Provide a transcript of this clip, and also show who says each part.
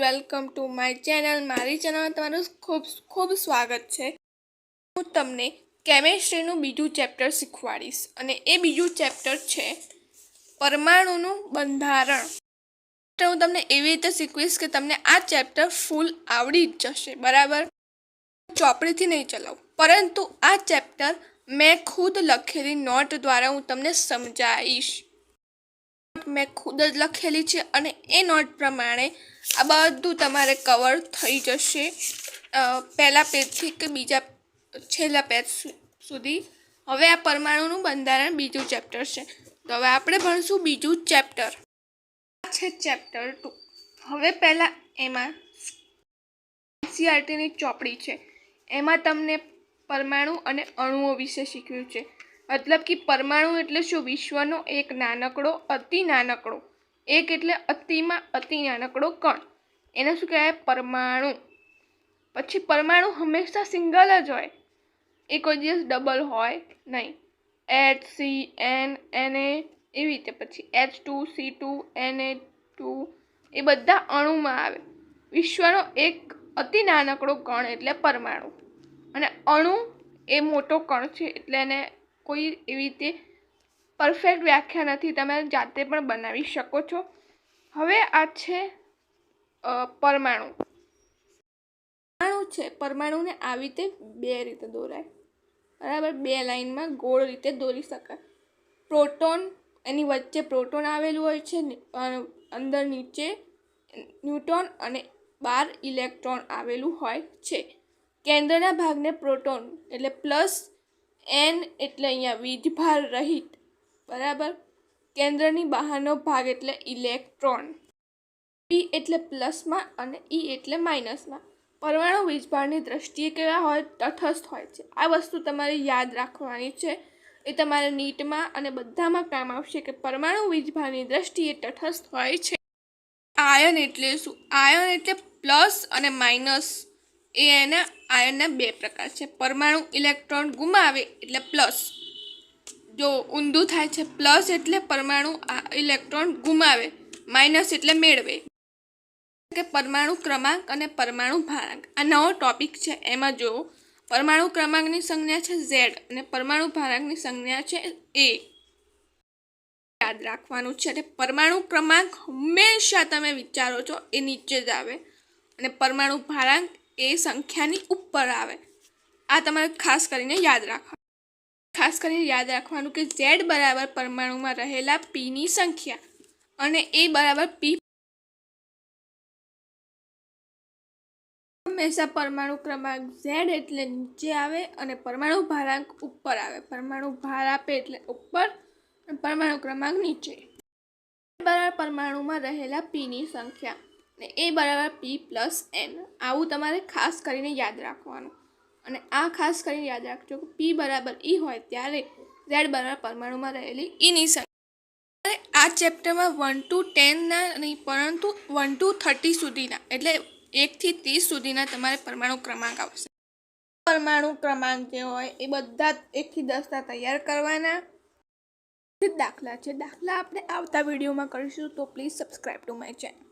Speaker 1: Welcome to my channel. મારી ચેનલમાં તમારું ખૂબ ખૂબ સ્વાગત છે। હું તમને કેમેસ્ટ્રીનું બીજું ચેપ્ટર શીખવાડીશ અને એ બીજું ચેપ્ટર છે પરમાણુનું બંધારણ। હું તમને એવી રીતે શીખવીશ કે તમને આ ચેપ્ટર ફૂલ આવડી જ જશે, બરાબર। ચોપડીથી નહીં ચલાવું, પરંતુ આ ચેપ્ટર મેં ખુદ લખેલી નોટ દ્વારા હું તમને સમજાવીશ। મેં ખુદ જ લખેલી છે અને એ નોટ પ્રમાણે આ બધું તમારે કવર થઈ જશે, પહેલા પેજથી કે બીજા છેલ્લા પેજ સુધી। હવે આ પરમાણુનું બંધારણ બીજું ચેપ્ટર છે, તો હવે આપણે ભણશું બીજું ચેપ્ટર, આ છે ચેપ્ટર 2। હવે પહેલાં એમાં એનસીઈઆરટીની ચોપડી છે, એમાં તમને પરમાણુ અને અણુઓ વિશે શીખવ્યું છે। મતલબ કે પરમાણુ એટલે શું? વિશ્વનો એક નાનકડો, અતિ નાનકડો, એક એટલે અતિમાં અતિ નાનકડો કણ, એને શું કહેવાય? પરમાણુ। પછી પરમાણુ હંમેશા સિંગલ જ હોય, એ કોઈ દિવસ ડબલ હોય નહીં। HCN Na એવી રીતે, પછી H2C2 Na2 એ બધા અણુમાં આવે। વિશ્વનો એક અતિ નાનકડો કણ એટલે પરમાણુ, અને અણુ એ મોટો કણ છે, એટલે એને કોઈ એવી રીતે પરફેક્ટ વ્યાખ્યા નથી, તમે જાતે પણ બનાવી શકો છો। હવે આ છે પરમાણુ છે। પરમાણુને આવી રીતે બે રીતે દોરાય, બરાબર, બે લાઈનમાં ગોળ રીતે દોરી શકાય। પ્રોટોન, એની વચ્ચે પ્રોટોન આવેલું હોય છે, અંદર નીચે ન્યુટ્રોન અને બહાર ઇલેક્ટ્રોન આવેલું હોય છે। કેન્દ્રના ભાગને પ્રોટોન એટલે પ્લસ, એન એટલે અહીંયા વીજભાર રહિત, બરાબર। કેન્દ્રની બહારનો ભાગ એટલે ઇલેક્ટ્રોન, પી એટલે પ્લસમાં અને ઈ એટલે માઇનસમાં। પરમાણુ વીજભારની દ્રષ્ટિએ કેવા હોય? તટસ્થ હોય છે। આ વસ્તુ તમારે યાદ રાખવાની છે, એ તમારે નીટમાં અને બધામાં કામ આવશે કે પરમાણુ વીજભારની દ્રષ્ટિએ તટસ્થ હોય છે। આયન એટલે શું? આયન એટલે પ્લસ અને માઇનસ, એ એના આયનના બે પ્રકાર છે। પરમાણુ ઇલેક્ટ્રોન ગુમાવે એટલે પ્લસ, જો ઊંધું થાય છે, પ્લસ એટલે પરમાણુ ઇલેક્ટ્રોન ગુમાવે, માઇનસ એટલે મેળવે, કે પરમાણુ ક્રમાંક અને પરમાણુ ભારાંક। આ નવો ટોપિક છે, એમાં જુઓ, પરમાણુ ક્રમાંકની સંજ્ઞા છે Z અને પરમાણુ ભારાંકની સંજ્ઞા છે A, યાદ રાખવાનું છે। એટલે પરમાણુ ક્રમાંક હંમેશા તમે વિચારો છો એ નીચે જ આવે, અને પરમાણુ ભારાંક એ સંખ્યાની ઉપર આવે। આ તમારે ખાસ કરીને યાદ રાખવાનું કે Z બરાબર પરમાણુમાં રહેલા Pની સંખ્યા અને A બરાબર P। હંમેશા પરમાણુ ક્રમાંક Z એટલે નીચે આવે અને પરમાણુ ભારાંક ઉપર આવે। પરમાણુ ભાર આપે એટલે ઉપર અને પરમાણુ ક્રમાંક નીચે। બરાબર પરમાણુમાં રહેલા Pની સંખ્યા અને A બરાબર P પ્લસ N, આવું તમારે ખાસ કરીને યાદ રાખવાનું। અને આ ખાસ કરીને યાદ રાખજો કે P બરાબર E હોય ત્યારે Z બરાબર પરમાણુમાં રહેલી Eની સંખ્યા। આ ચેપ્ટરમાં 1 to 10ના નહીં, પરંતુ 1 to 30 સુધીના, એટલે 1 થી 30 સુધીના તમારે પરમાણુ ક્રમાંક આવશે। પરમાણુ ક્રમાંક જે હોય એ બધા 1 થી 10ના તૈયાર કરવાના। દાખલા છે, દાખલા આપણે આવતા વિડીયોમાં કરીશું, તો please subscribe to my channel.